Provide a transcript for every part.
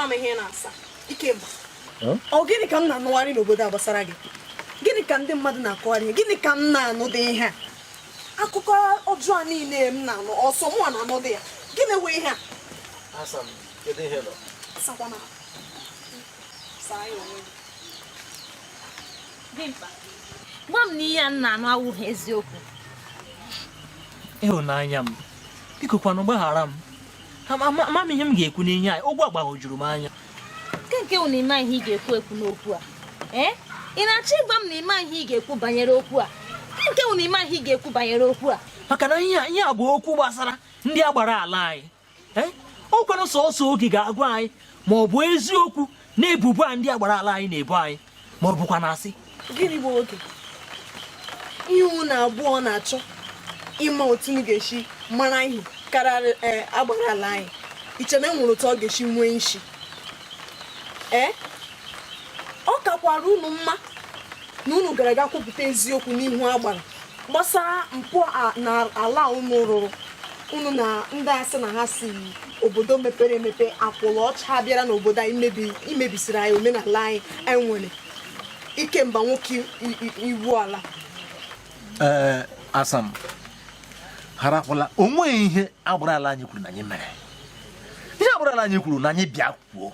m ihe na-asa Ikemba. Ọ gịnị ka m na-anụgharị n'obodo a gbasara gị? Gịnị ka ndị mmadụ na-akọgharị? Gịnị ka m na-anụ dị ihe a? Akụkọ ọjọọ niile m na-anụ ọsọ mụ na-anụ dị ya. Gịnị wee ihe a? Asam, kedu ihe nọ? Sakwana. Saa ya onwe gị. Dimkpa. Gwa m na ihe a na-anụ awụghị eziokwu. Ịhụnanya m, biko kwanụ gbaghara m. Ama m ihe m ga-ekwu n'ihe a, ụgwọ agbagojuru m anya. Nke wụ na ịma ihe ị ga-ekwu n'okwu a. Ị na-achọ ịgwa m na ịma ihe ị ga-ekwu banyere okwu a? Nke wụ na ịma ihe ị ga-ekwu banyere okwu a? Maka na ihe a bụ okwu gbasara ndị agbara ala anyị. O kwere sọsọ oge ga-agwa anyị ma ọ bụ eziokwu na ebubo a ndị agbara ala anyị na-ebu anyị ma ọ bụkwa na asị. Gịnị bụ oge? Ihe unu na-abụọ na-achọ ịma otu m ga-esi mara ihe karịa agbara ala anyị. Iche na enwere otu ọ ga-esi nwee nshi. Ọ kakwara unu mma na unu gara aga kwupụta eziokwu n'ihu agbara gbasara mpụ na ala unu rụrụ. Unu na ndị asị na ha si obodo mepere emepe akwụrụ ọcha bịara n'obodo anyị imebisiri anyị omenala anyị nwere. Ikemba nwoke iwu ala. Asam, harakwala onwe ihe agbara ala anyị kwuru na anyị mere. Ihe agbara ala anyị kwuru na anyị bịa kwuo.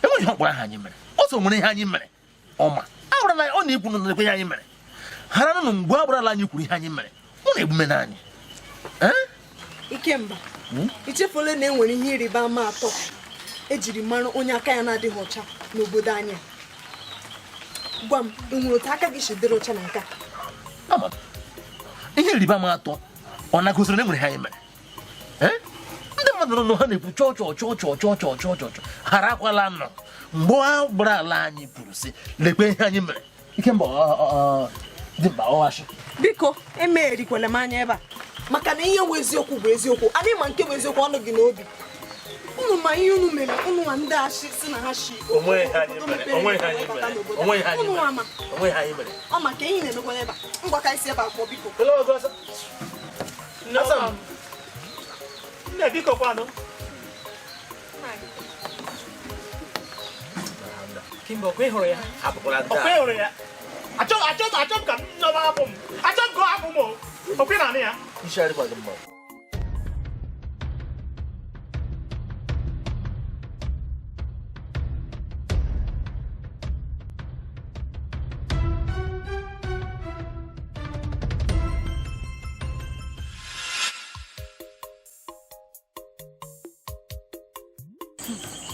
Enweghị ihe ọkpọrọ anyị mere. Ọsọ nwere ihe anyị mere. Ọma, agbara ala ọ na-ekwu na ekwe anyị mere. Hara nụ mgbe agbara ala anyị kwuru ihe anyị mere. Ọ na-egbume na anyị. Ikemba, ichefule na enwere ihe ịrịba ama atọ ejiri mara onye aka ya na-adịghị ọcha n'obodo anyị. Gwa m, enwere otu aka gị si dịrị ọcha na nke a? Ihe ịrịba ama atọ ọ na-agosiri na enwere ihe anyị mere. Ndị mmadụ nọ ha na-ekwu chọọ harakwala nọ mgbe agbara ala anyị kwuru sị lekwe ihe anyị mere. Ikemba Dimkpa ọghachi. Biko, emegherikwala m anya ebe a maka na ihe nwe eziokwu bụ eziokwu. Adị ma nke bụ eziokwu ọnụ gị n'obi. Unu ma ihe unu mere, unu nwa ndị achị si na ha shi. Onwe ihe anyị mere. Ọ maka ihe na-emekwa ebe a. Ngwa ka isi ebe a kpọọ biko. Nne biko kwanụ. Kimba, ọkwa ịhụrụ ya? Ọkwa ịhụrụ ya? Achọ ka m nọba abụ m. Achọ ka ọ abụ m o. Ọkwa ị na-anị ya? Isi arịkwa gị mma.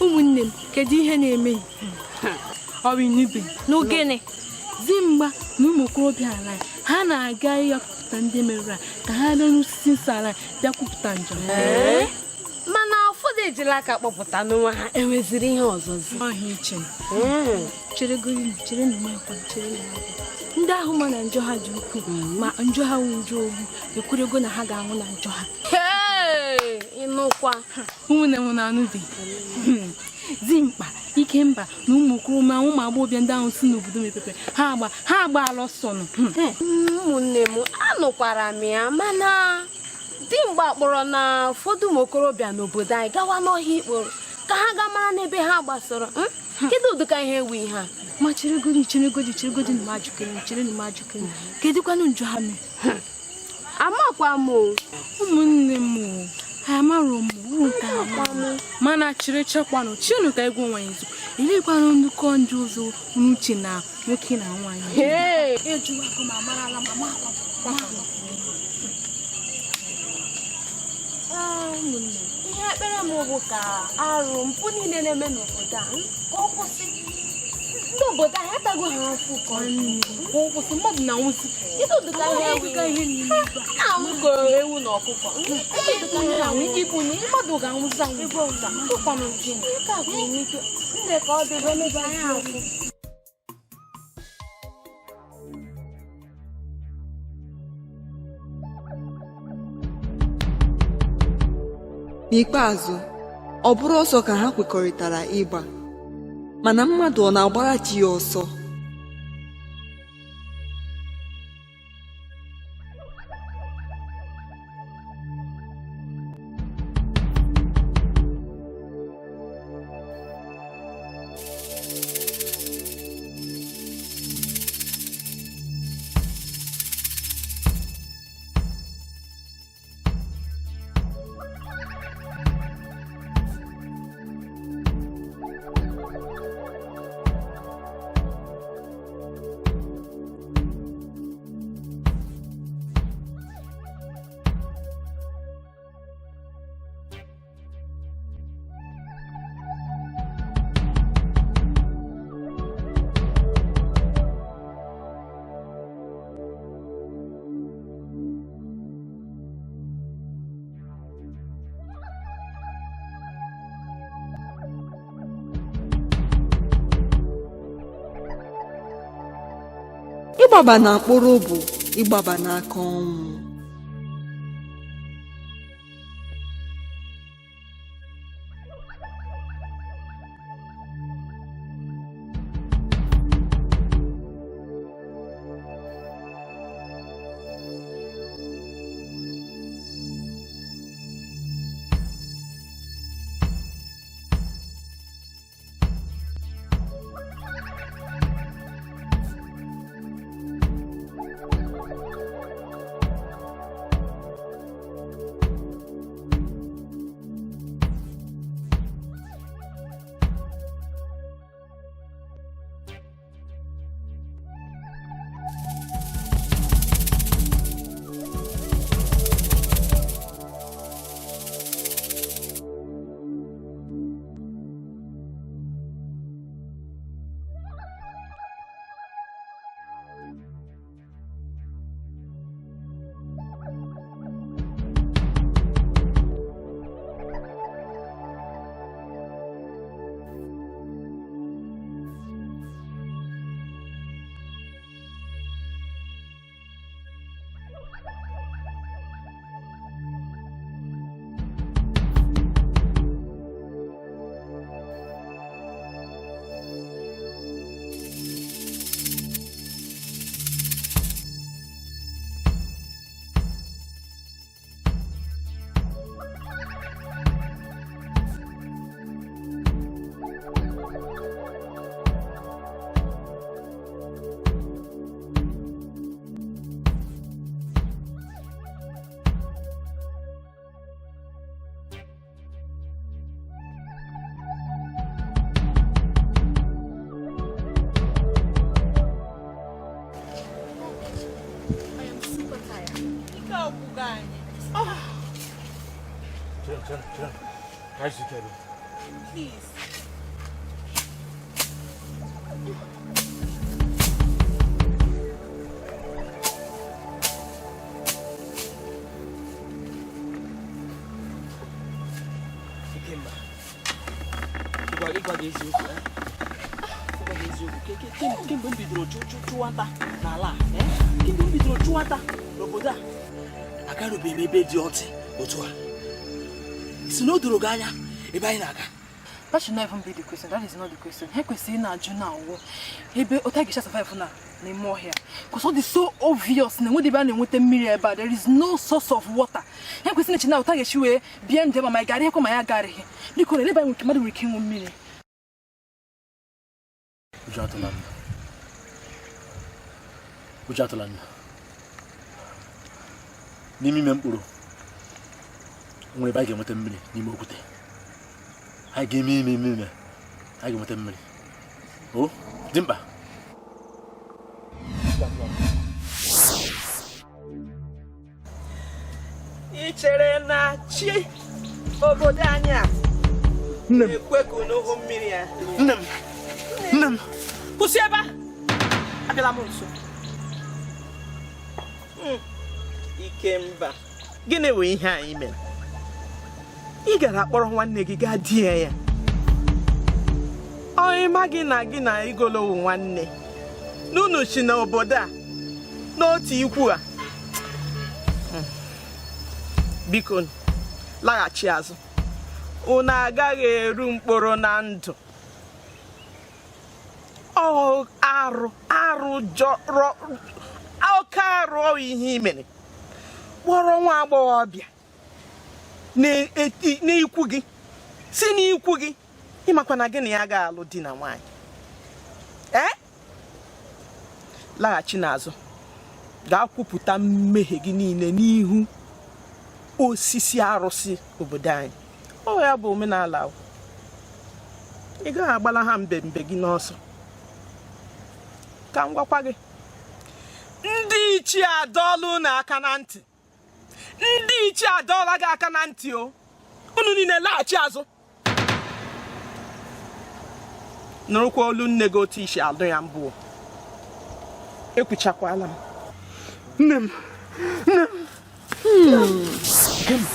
Ụmụnne m, kedu ihe na-eme? Ọ bụ inube N'ogene. Dimgba na ụmụ okorobịa ala ha na-aga ịyọpụta ndị merụrụ ka ha lee n'osisi nsọ ala bịa kwupụta njọ. Mana ụfọdụ ejila aka kpọpụta n'onwe ha enweziri ihe ọzọzi. Ọhịa iche chere ndị ahụ ma na njọ ha dị ukwuu ma njọ ha wụ njọ ogbu ekwurego na ha ga-anwụ na njọ ha. Ịnụkwa Ụmụnne m na-anụbe Dimkpa, Ikemba na ụmụ okorobịa ụmụ agbọghọbịa ndị ahụ si n'obodo mepere ha agbaala ọsọ nụ. ụmụnne m anụkwara m ya, mana Dimgba kpọrọ na ụfọdụ ụmụ okorobịa n'obodo anyị gawa n'ọhịa ikporo ka ha gaa mara n'ebe ha gbasara. Kedu ụdịka ihe ewu ihe a? Ma cheregodi na majukere kedụkwanụ njọ ha mere? Amakwa m ụmụnne m ha amarụ m nke ha mana chiri chekwanụ chienu ka egwu nwanyị izu elekwanụ nnukwu ndị ụzọ n'uche na nwoke na nwaanyị. Ejuwakọ ma marala ma ihe ekpere m bụ ka arụ mpụ niile na-eme n'obodo a ka ọ kwụsị. Ndị obodo anyị atago ha afụ ka ọ kwụsị mmadụ na nwụsị. Kedu ụdịka ihe na-amụgo ewu na ọkụkọ ịbụ na mmadụ ga-anwụzi anwụ nne ka ọ dịbe n'ebe anyị akwụ. N'ikpeazụ, ọ bụrụ ọsọ ka ha kwekọrịtara ịgba, mana mmadụ ọ na-agbara chi ya ọsọ? ịgbaba na mkpụrụ bụ ịgbaba n'aka ọnwụ. Please. Kemgbe m bidoro chụwata n'ala kemgbe m bidoro chụwata n'obodo a agarubeghị m ebe dị ọtị otu a si na o doro gị anya ebe anyị na-aga. That should not even be the question. That is not the question. He kwesịrị na-ajụ na ọwụ ebe otu ga survive na n'ime ọhịa. Because all this so obvious na enwede ebe a na-enweta mmiri ebe a. There is no source of water. He kwesịrị na-eche na otu ga-esi wee bịa njem ma ị gara ekwe ma ya agaghị. Biko na ebe anyị nke mmadụ nwere ike ịṅụ mmiri. Ụjọ atụla nna. N'ime ime mkpụrụ nwere ebe anyị ga-enweta mmiri n'ime okwute. Anyị ga-eme ime anyị ga-enweta mmiri. O dị mkpa. Ị chere na chi obodo anyị a na-ekwe ka unu hụ mmiri ya? Nne m kwụsị ebe a, abịala m nso. Ikemba, gịnị wụ ihe anyị mere? Ị gara kpọrọ nwanne gị gaa die ya. Ọyịma gị na igolowu nwanne n'unu si n'obodo a n'otu ikwu a. Biko laghachi azụ, unu agaghị eru mkpụrụ na ndụ. Oke arụ ihe imere kpọrọ nwa agbọghọbịa n'ikwu gị, si n'ikwu gị ịmakwa na gị na ya ga-alụ di na nwaanyị. Laghachi n'azụ, gaa kwupụta mmehie gị niile n'ihu osisi arụsị obodo anyị. Ọ ya bụ omenala. Ị gaghị agbala ha mbembe gị n'ọsọ. Ka m gwakwa gị, ndị ichie adọọla unu aka na ntị. Ndị ichie adọọla gị aka na ntị o. Unu niile laghachi azụ. Nụrụkwa olu nne gị otu isi alụ ya mbụ. Ekwuchakwala m. Nne m.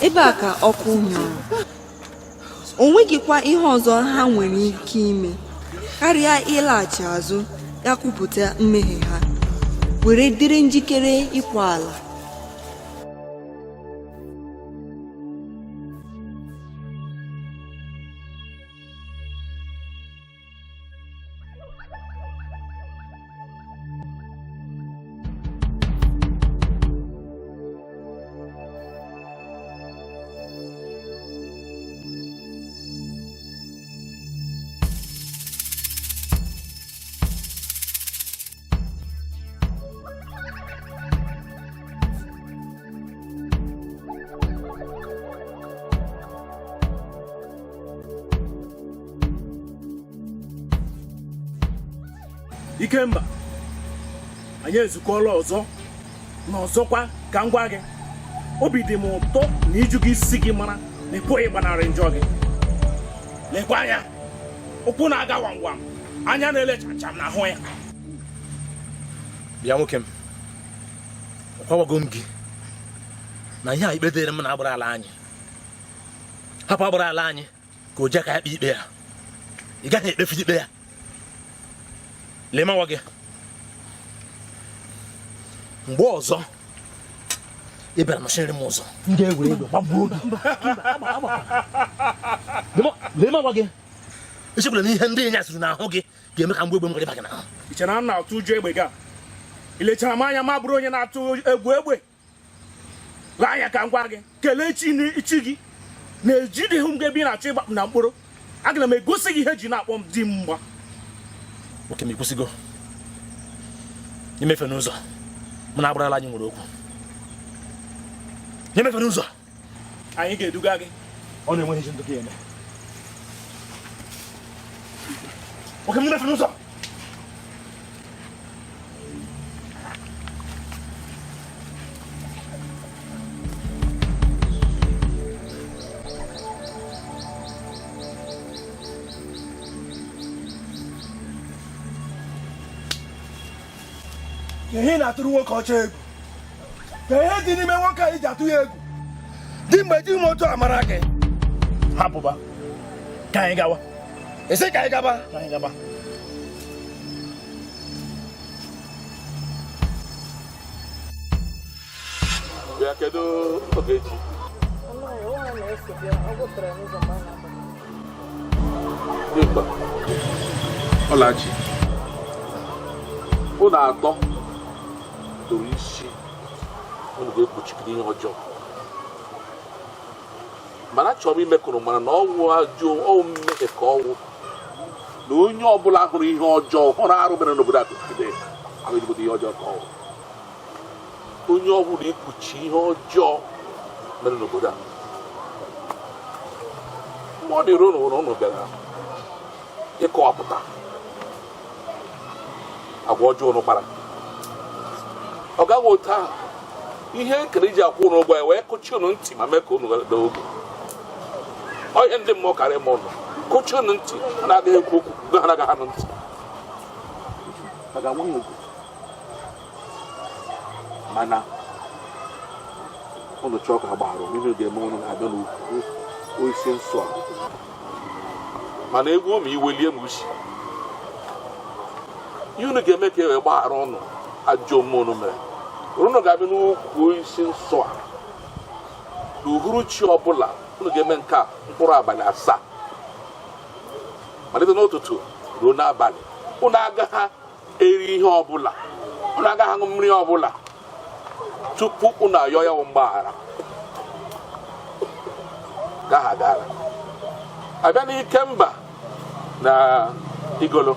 Ebe a ka ọkụ nyụrụ. O nweghịkwa ihe ọzọ ha nwere ike ime karịa ịlaghachi azụ ya kwupụta mmehie ha. were dịrị njikere ịkwa ala. Ikemba, anyị ezukọọla ọzọ na ọzọkwa ka m gwa gị, obi dị m ụtọ na iju gị isi gị mara na ị pụghị ịgbanarị njọ gị. Lekwa anya, ụkwụ na-aga wam wam, anya na-ele chacham n'ahụ ya. Bịa nwoke m, ọkwawago m gị na ihe a ikpe dịrị m na agbara ala anyị. Hapụ agbara ala anyị ka o jee ka ya kpee ikpe ya. Ị gaghị ekpefu ikpe ya. Lema gị mgbe ọzọ ị bịara masịrị m ụzọ m ga-ewere ego gbagbuo gị. Lema gị echekwala na ihe ndị enyi asịrị n'ahụ gị ga-eme ka mgbe egbe m gara ịba gị n'ahụ. Ị chere na m na-atụ ụjọ egbe gị a? Ị lechara m anya ma bụrụ onye na-atụ egwu egbe? Gwa anya ka m gwa gị, kelee chi gị na-ejideghị m gị ebe ị na-achọ ịgbapụ na mkpụrụ. Agara m egosi gị ihe ji na-akpọ m di m mgba. Oke m ekwusịgo imefe n'ụzọ mụ na agbarala anyị nwere okwu. Imefe n'ụzọ Anyị ga-eduga gị. ọ na-enweghị ezi ndụ gị eme. Oke m imefe n'ụzọ. Ihe na-atụrụ nwoke ọcha egwu ka ihe dị n'ime nwoke anyị ji atụ ya egwu dị mgbe di m otu amara gị. Hapụba ka anyị gawa. Esi ka anyị gaba. Ka anyị gaba. Bịa kedu Ogechi? Dimkpa Ọlachi unu atọ toro isi unu ga-ekpuchikiri ihe ọjọọ, mana achọrọ m ime ka unu mara na ọnwụ ajọ ọnwụ mmehie ka ọnwụ na onye ọbụla hụrụ ihe ọjọọ hụrụ arụ mere n'obodo akụkide ahụgodo ihe ọjọọ ka ọnwụ. Onye ọbụla ikpuchi ihe ọjọọ mere n'obodo a, mmụọ dịrị ụnụ bịara ịkọwapụta agwa ọjọọ ụnụ kpara. Ọ gaghị otu ahụ ihe nkere ji akwụ ụnụ ụgwọ ya wee kụchie ụnụ ntị ma mee ka ụnụ doo oge. Ọ ihe ndị mmụọ karịa ma ụnụ kụchie ụnụ ntị ha na-agaghị ekwu okwu ha na-agaghị anụ ntị. Aga nwunye ugwu mana ụnụ chọọ ka ha gbaghara mmiri ga-eme ụnụ na-abịa n'okwu isi nsọ a, mana egwu ụmụ iwelie m usi ihe unu ga-eme ka e wee gbaghara ụnụ ajọ omume unu mere. Ụnụ ga-abịa n'okwu isi nsọ a n'uhuruchi ọbụla. Unu ga-eme nke a mkpụrụ abalị 7 malite n'ụtụtụ ruo n'abalị. Unu agaghị eri ihe ọbụla, unu agaghị aṅụ mmiri ọbụla tupu unu ayọ ya mgbaghara. Gaha gara abịa n'Ikemba na Igolo,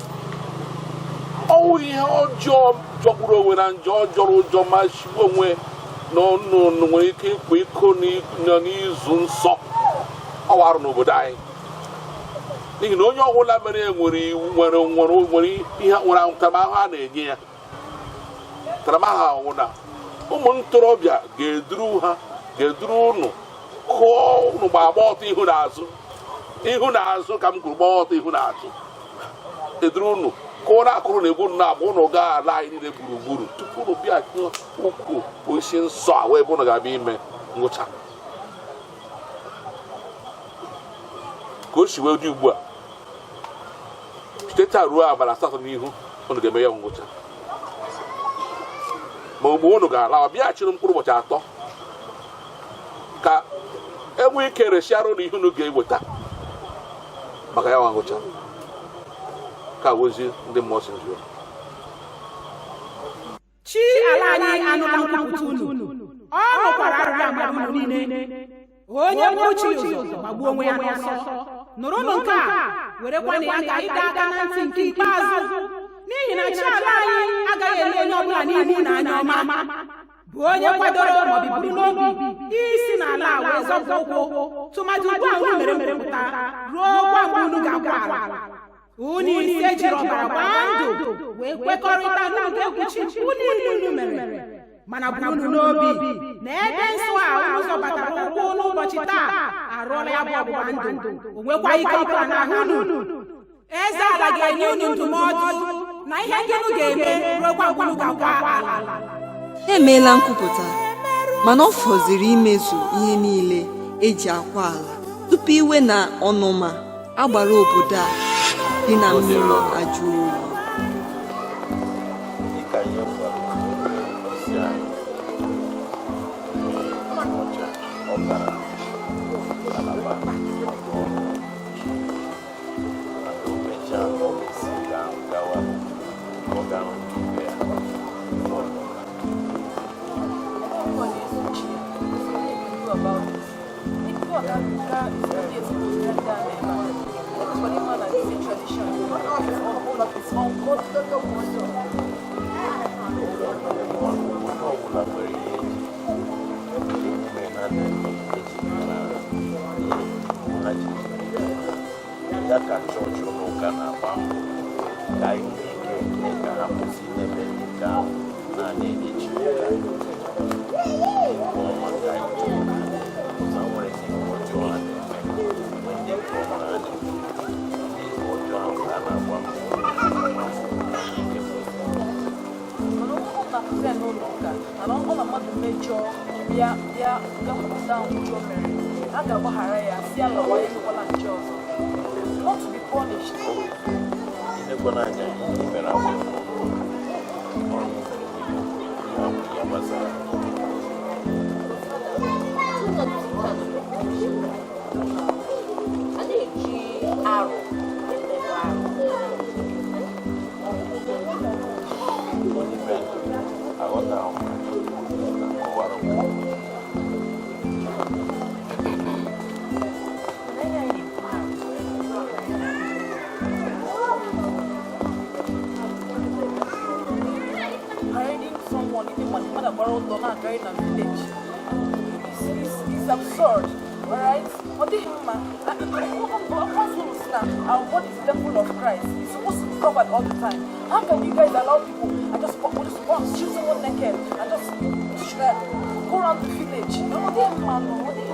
ọwụ ihe ọjọọ jọgburu onwe na njọ jọrọ ụjọ ma chigbu onwe n'ọnụ nwere ike ịkwa iko n'izu nsọ ọwarụ n'obodo anyị. N'ihi na onye ọbụla mere nwere ihe nwere ntaramahụhụ a na-enye ya. Ntaramahụhụ ahụ na ụmụ ntorobịa ga-eduru ụnụ kụọ ụnụ ma agba ọtọ ihu na azụ ka m kwuru, gba ọtọ ihu na azụ eduru ụnụ kụọ na akụrụ na egwu na-agba ụnụ gaa ala anyị niile gburugburu tupu ụnụ bịa ukwu isi nsọ a wee bụ ụnụ ga-abịa ime ngwụcha. Ka o si wee dị ugbu a, site taa ruo abalị 8 n'ihu ụnụ ga-eme ya ngwụcha. ma mgbe unu ga-ala ọ bịaghachiri mkpụrụ ụbọchị 3 ka enwe ike resịarụ na ihe unu ga-eweta maka ya nwa ngụcha ka wozi ndị mmụọ si nzuo chi ala anyị anụla nkwupụta unu ọ nụkwara arịrịọ amara unu niile onye bụrụ chi ụzọ gbagbuo onwe ya n'ọsọ nụrụnụ nke a werekwana ya ka ịdọ aka na ntị nke ikpeazụ n'ihi na chi ala anyị agaghị ele onye ọbụla n'ime unu anya ọma bụ onye kwadoro maọbụ buru n'obi isi n'ala wee zọpụ ụkwụ tụmadị ugbu a unu mere mpụta ruo kwa mgbe unu ga-akwa ala unu ise jiri ọbara gbaa ndụ wee kwekọrịta n'ụdị egwu chi unu niile unu mere mana buru unu n'obi na ebe nsọ a unu zọbatara ụkwụ n'ụbọchị taa arụọla ya bụ ọgbụgba ndụ o nwekwa ike ọbụla n'ahụ unu eze ala ga-enye unu ndụmọdụ na ihe ndị unu ga-eme ruo kwa mgbe unu ga-akwa ala emeela nkwupụta mana ọ fọziri imezu ihe niile eji akwa ala tupu iwe na ọnụma agbara obodo a dị na mmiri ajụ oyi. It's absurd, alright? Our body is the temple of Christ. It's supposed to be covered all the time. How can you guys allow people and just shoot someone naked and just go around the village? No, they man, no, they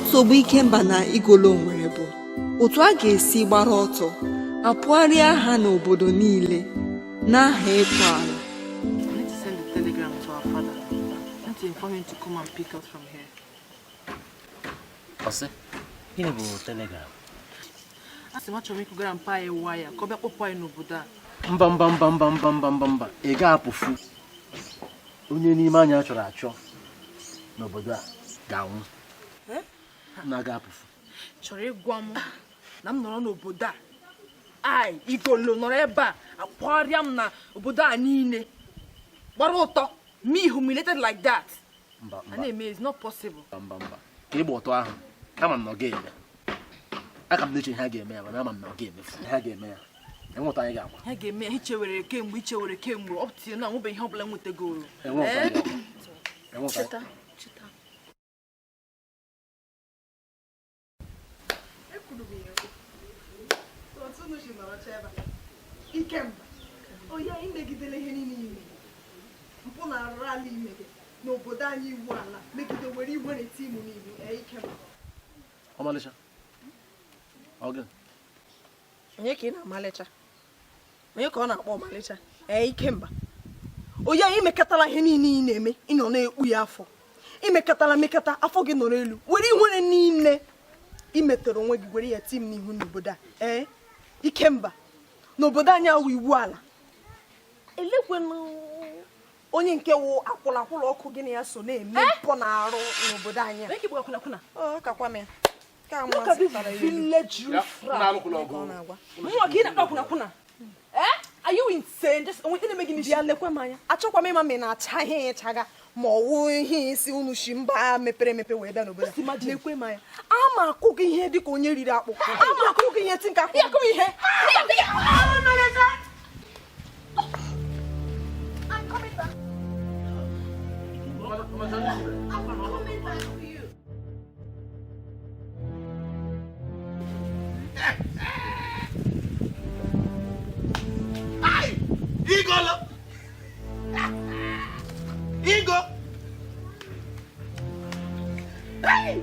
nsogbu Ikemba na Igolo nwere bụ otu a ga-esi gbara ọtọ apụgharịa ha n'obodo niile n'aha ịkwa ala. I need to send a telegram to our father and to inform him to come and pick us from here. Ose, gịnị bụ telegram? Asị m achọrọ m ịkụgara mpa ya waya ka ọ bịa kpọpụ anyị n'obodo a. Mba, ị ga-apụfu. Onye n'ime anyị achọrọ achọ n'obodo a ga-anwụ. Na-aga apụfu. Chọrọ ịgwa m na m nọrọ n'obodo a Igolo nọrọ ebe a akpọrịa m na obodo a niile gbara ụtọ me humiliated like that. Mba. Na-eme is not possible. Mba. Ka ịgba ụtọ ahụ ama m na ọ ga-eme. Aka m na-eche ihe a ga-eme ya mana ama m na ọ ga-emefu. Ihe a ga-eme ya enweta anyị ga-agwa. Ha ga-eme ya ichewere kemgbe ọ tinye na nwebe ihe ọbụla nwetagoro. Cheta. Ikemba onye imegidele ihe niile ime mpụ na arụrụ ala ime gị n'obodo anyị iwu ala megide were iwe na-eti imu n'ihu Ikemba. Ọmalịcha. Oge. Onye ka ị na-amalịcha? Onye ka ọ na-akpọ ọmalịcha? Ikemba. Onye anyị mekatala ihe niile ị na-eme ị nọ na-ekpu ya afọ. Imekatala mekata afọ gị nọ n'elu were ihere niile imetere onwe gị were ya tim n'ihu n'obodo a Ikemba n'obodo anyị awụ iwu ala elekwenụ onye nke wụ akwụla ọkụ gị na ya so na-eme mpọ na-arụ n'obodo anyị Are you insane? Just bịa lekwe m anya achọkwa m ịma ma ị na-acha ihe ịchaga ma ọ wụ ihe isi unu shi mba mepere emepe wee bịa n'obodo lekwe m anya ama akụ gị ihe dịka onye riri akpụ ama akụ gị ihe tinka akụ ihe Igo. Hey!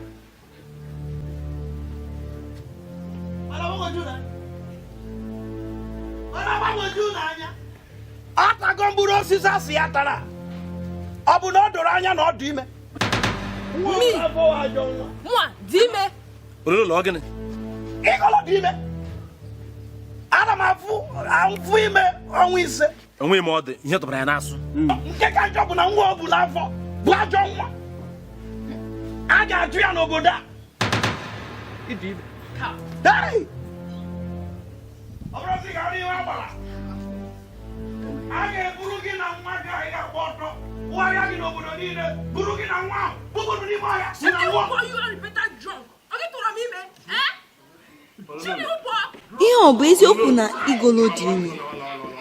Atago mburu osisi asị ya tara. Ọ bụ na ọ doro anya na ọ dị ime. Nwa dị ime. Ololo gịnị? Igolo dị ime. Ana m afụ ime ọnwa ise. Onwe m ọ dị ihe tụbara ya n'asụ. Nke ka njọ bụ na nwa ọ bụ n'afọ bụ ajọ nwa. A ga-ajụ ya n'obodo a. Ịdị ime. Hey! Ọ bụrụ sị ka ihe agbara. A ga-eburu gị na nwa gị ahụ ga-agba ọtọ. Ụgharịa gị n'obodo niile. Buru gị na nwa ahụ. Bụgodu n'ime ọhịa. Si na nwa. Ihe ọ bụ eziokwu na Igolo dị ime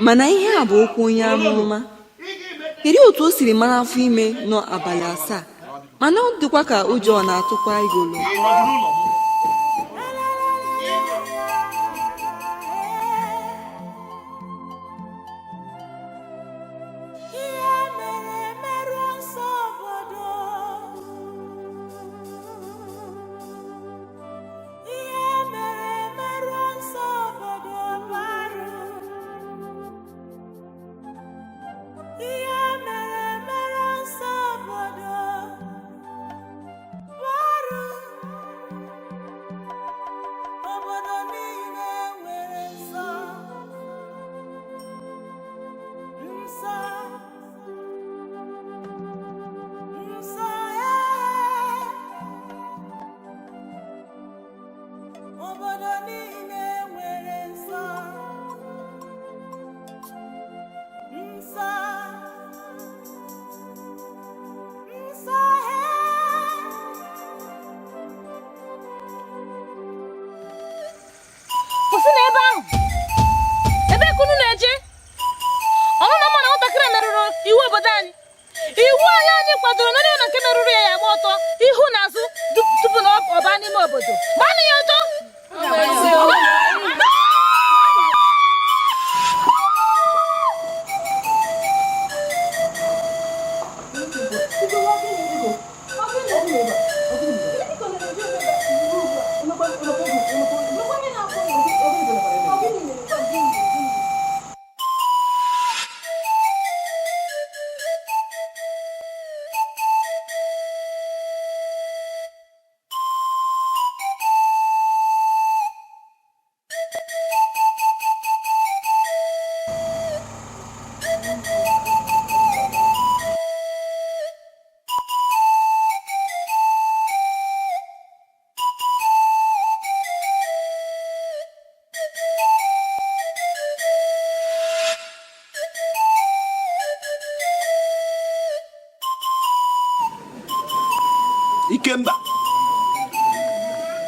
mana ihe a bụ okwu onye amụma. Kedu otu o siri mara afọ ime nọ abalị 7 mana ọ dịkwa ka ụjọ na-atụkwa Igolo.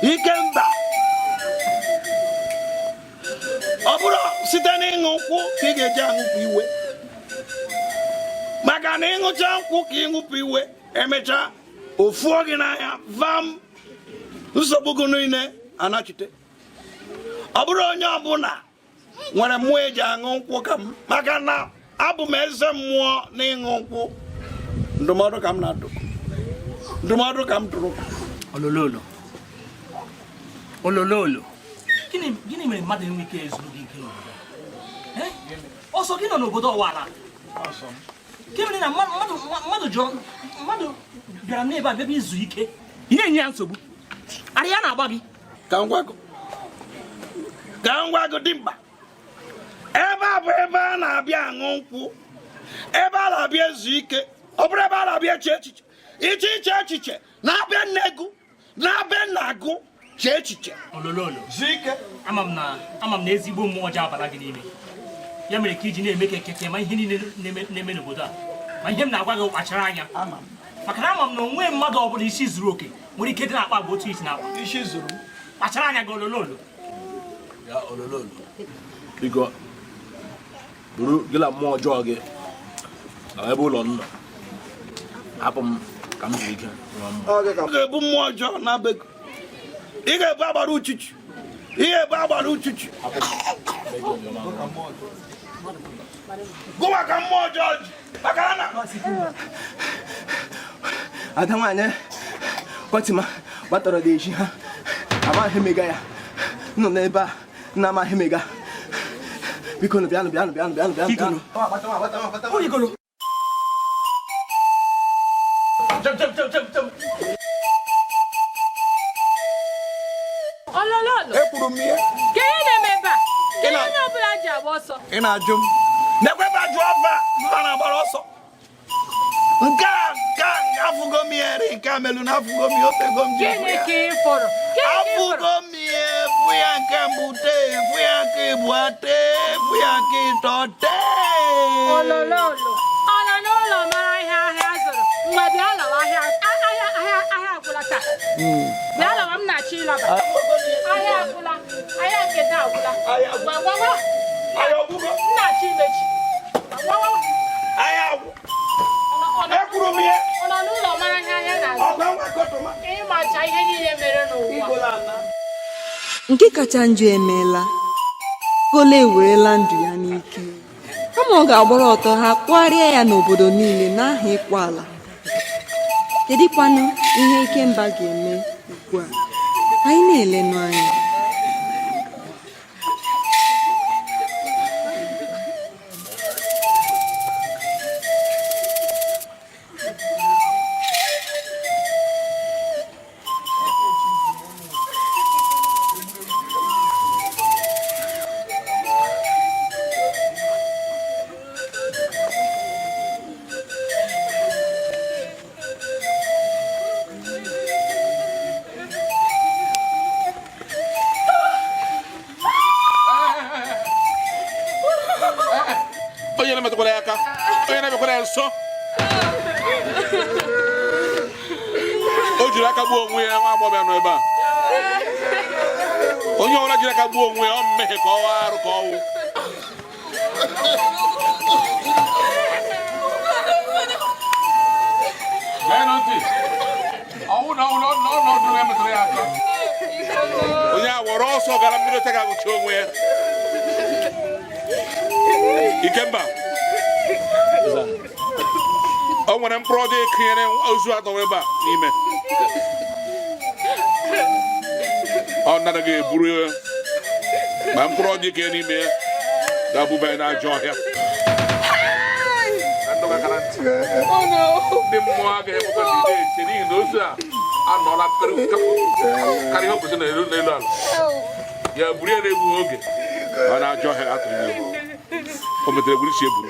Ikemba ọ bụrụ site n'ịṅụ nkwụ ka ị ga-eji aṅụpụ iwe maka na ịṅụcha nkwụ ka ịṅụpụ iwe emechaa ofuo gị n'anya vam nsogbu gị niile anachite ọ bụrụ onye ọbụla nwere mmụọ eji aṅụ nkwụ ka m maka na abụ m eze mmụọ n'ịṅụ nkwụ ndụmọdụ ka m na-adụ ndụmọdụ ka m dụrụ olololo gịnị mere mmadụ enwe ike ezuru gị ike n'obodo ọsọ gị nọ n'obodo ọwara kemere na mmadụ bịara n'ebe a bịaba izu ike ị na-enye ya nsogbu ara ya na-agba gị ka m gwa gị dimkpa ebe a bụ ebe a na-abịa aṅụ nkwụ ebe a na-abịa ezu ike ọ bụrụ ebe a na-abịa eche echiche iche echiche na-abịa nnegwu na-abịa nna-agụ chee echiche olololo zike ama m na ezigbo mmụọ ọjọọ abala gị n'ime ya mere ka iji na-eme ka ekeke ma ihe niile na-eme n'obodo a ma ihe m na-agwa gị kpachara anya maka na ama m na onwe mmadụ ọbụla isi zuru oke nwere ike dị na-akpa agba otu isi na-akpa isi zuru kpachara anya gị olololo biko buru gị na mmụọ ọjọọ gị ebe ụlọ nna hapụ m ka m zuru ike ọ ga-ebu mmụọ ọjọọ na be ị ga-ebu agbara uchuchu ihe ebu agbara uchuchu gụwa ka mmụọ ọjọọ ji maka na ada nwaanyị Fatima gbatọrọ dị eji ha amaghị mega ya nọ n'ebe a na-amaghị mega biko nụ bịanụ ekwuru m ihe Ka ihe na-eme ebe a? Ka ihe onye ọbụla ji agba ọsọ? ị na-ajụ m nekwe ebe a jụọ ọba a na-agbara ọsọ nke a afụgo m ihe ri nke a melu na afụgo m ihe otego m ji Gịnị ka ị fọrọ? afụgo m ihe fụ ya nke mbụ tee fụ ya nke ịbụa tee fụ ya nke ịtọ tee Olololo ọ nọ n'ụlọ mara ihe ahịa zụrụ mgbe bịa lawa ahịa agwụla taa bịa lawa m na-achọ ịlaba ahịa agwụla ahịa nketa agwụla gbawawa m na-achọ imechi gbawawa ekwuru m ihe ọ nọ n'ụlọ mara ihe ahịa na-azụ ịmacha ihe niile mere n'ụwa nke kacha njọ emeela Golo ewerela ndụ ya n'ike kama ọ ga-agbara ọtọ ha kpụgharịa ya n'obodo niile n'aha ịkwa ala kedụkwanụ ihe Ikemba ga-eme ugbu a anyị na-elenụ anya onye na-emetụkwara ya aka onye na-emekwara ya nso o jiri aka gbuo onwe ya nwa agbọghọ nọ ebe a onye ọbụla jiri aka gbuo onwe ya ọ mmehie ka ọ waa arụ ka ọwụ onye a were ọsọ gara mmiri ote ga-agụchi onwe ya Ikemba o nwere mkpụrụ ọjọọ ekụnyere ozu atọ ebe a n'ime ọ nara ga-eburu ya ma mkpụrụ ọjọọ ekenye n'ime ya ga-abụba ya n'ajọ ọhịa ndị mmụọ agaghị ekwekọta eche n'ihi na ozu a anọla karịa ihe o kwesịrị n'elu ala ya buru ya na-egbughị oge ọ na-ajọ ọhịa atụrụ n'ihu o metere gburu isi eburu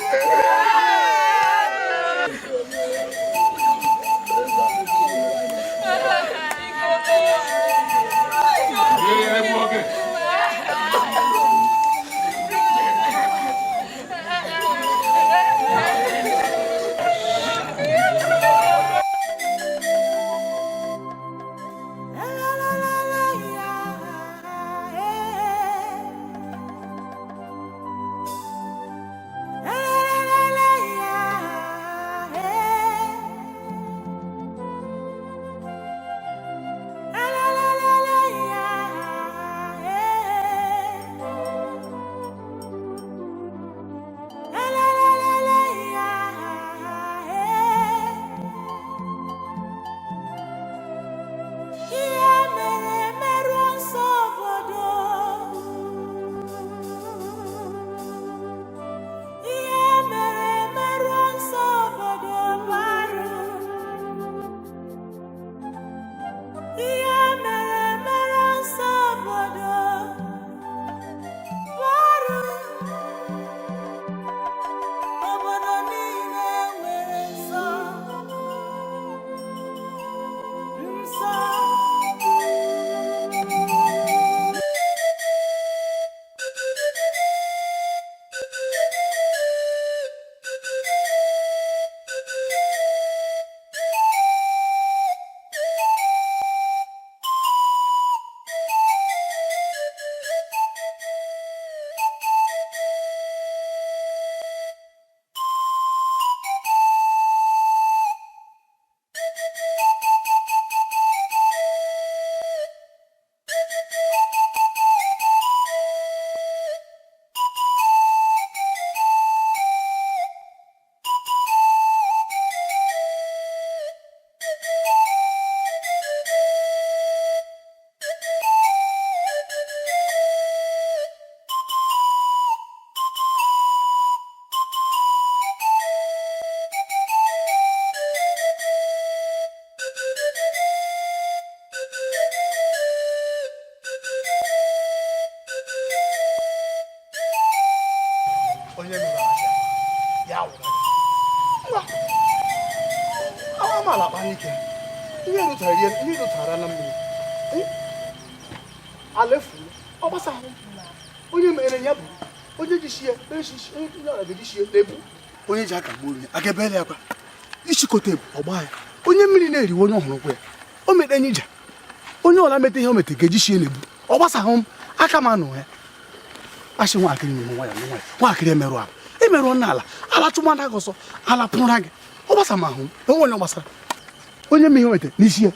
onye mere aja ya wụrụ ngwa awa m ala kpanike ihe rụtara na mmiri alefu ọ gbasahụ onye mere ya bụ onye ji shie na-ebu onye ji aka gbuo onye aga ebele akwa ichịkọta ebu ọgba ya onye mmiri na-eriwe onye ọhụrụ kwa ya o mete enyi ija onye ọla mete ihe o mete ga-eji shie na-ebu ọ gbasahụ m aka m anụ ya asị nwaakịrị na nwa ya nwaakịrị emerụ ahụ emerụ n'ala ala chụmana gị ọsọ ala pụra gị ọ gbasa m ahụ m enwe onye ọ gbasara onye m ihe o mete n'isi ya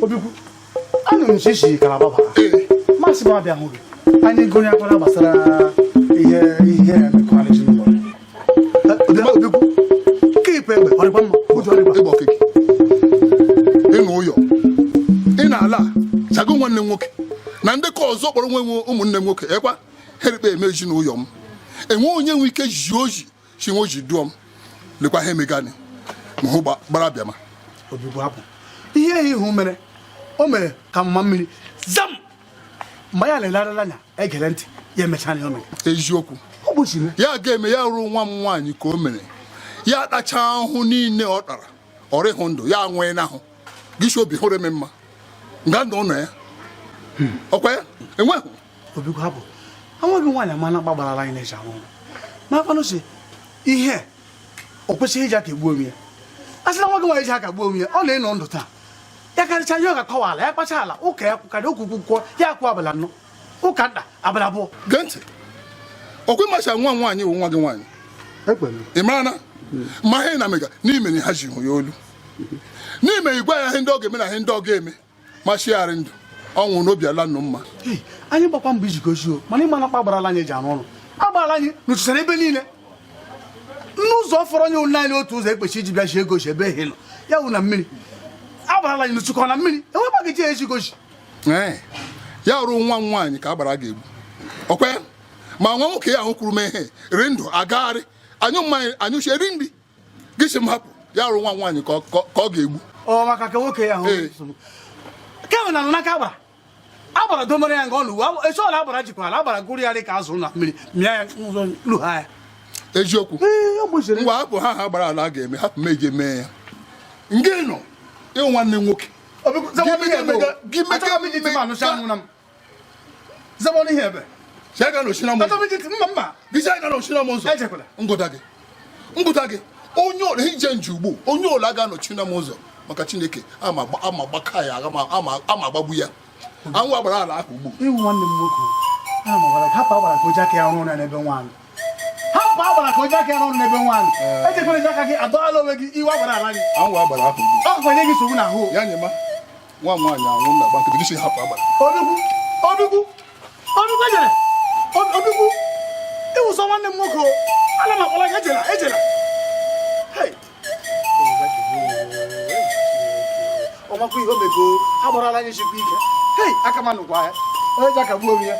Obigwu anụ m shishi kalababa masị m abịa hụ gị anyị gụnye akwara gbasara ihe emekọrịta n'ụlọ Obigwu ka ipe egbe ọrịkwa mma ụjọ ọrịkwa ịgba okeke ịnụ ụyọ ị na-ala chago nwanne m nwoke na ndị ka ọzọ kpọrọ nwe ụmụnne m nwoke ekwa herikpe emeji n'ụyọ m enwe onye nwe ike ji oji chi nwe oji duo m lekwa ha emegani ma hụ gbara bịama Obigwu hapụ ihe ihu mere o mere ka mma mmiri zam mgbe ya lelarala anya egere ntị ya emechara ya o mere eziokwu ya ga-eme ya ruo nwa m nwaanyị ka o mere ya tacha ahụhụ niile ọ tara ọrịhụ ndụ ya nwee n'ahụ gịsi obi hụrụ eme mma nga ndụ ụlọ ya ọkwa ya enweghị Obigwu hapụ enweghị nwaanyị amana gbagbarala anyị na-eji arụ ọrụ n'akwanụ si ihe o kwesịghị iji aka egbuo ya a sị na nwa gị nwaanyị ji aka gbuo ya ọ na-ịnọ ndụ taa ya karịcha ihe ọ ga-akọwa ala ya kpacha ala ụka ya karịa okwukwu kwụọ ya akwụ abalị anọ ụka nta abalị abụọ gee ntị ọkwa ịmacha nwa nwaanyị bụ nwa gị nwaanyị ị mara na ma ihe na mega n'ime na ha ji hụ ya olu n'ime igwe ya ihe ndị ọ ga-eme na ihe ndị ọ ga-eme ma chiarị ndụ ọnwụ n'obi ala nnụ mma anyị gbakwa mbọ iji gosi o mana ịma na mkpa gbarala anyị eji arụ ọrụ agbarala anyị nụchụsara ebe niile n'ụzọ fọrọ onye ụlọ anyị otu ụzọ ekpechi iji bịa chi egosi ebe ihe nọ ya wụ na mmiri agbarala anyị nụchụkọ na mmiri enwekwa gị ji eji gosi ya ruo nwa m nwaanyị ka agbara ga-egbu ọkwa ya ma nwa nwoke ya ahụ kwuru m ihe ri ndụ agagharị anyụ mmanya anyụchi eri nri gị si m hapụ ya ruo nwa m nwaanyị ka ọ ga-egbu ọ maka ka nwoke ya ahụ ke ahụ na nụ n'aka agbara domere ya nga ọ n'uwe echi ọla agbara jikwara agbara gụrụ ya dị ka azụrụ na mmiri mịa ya ụzọ lu ha ya eziokwu ngwa hapụ ha gbara ala ga-eme hapụ m eji mee ya nge nọ ịhụ nwanne nwoke ngụta gị onye ọla ije nji ugbo onye ọla ga-anọchi na m ụzọ maka Chineke ama gbaka ya ama agbagbu ya anwụ agbara ala ahụ ugbo iwu nwanne m nwoke hapụ agbara ka oji aka ya ọrụ n'ebe nwaanyị hapụ agbara ka oji aka ya ọrụ n'ebe nwaanyị ejekwere ji aka gị adọala onwe gị iwe agbara ala gị anwụ agbara ahụ ugbo ọ kwanye gị nsogbu n'ahụ ya nyema nwa nwaanyị anwụ na agba nkịtị gị si hapụ agbara Obigwu ịwụsọ nwanne m nwoke ana m akpọla gị ejela ọmakwa ihe o mego agbarala anyị chikwa ike aka m anụkwa ya onye ji aka gbuo ya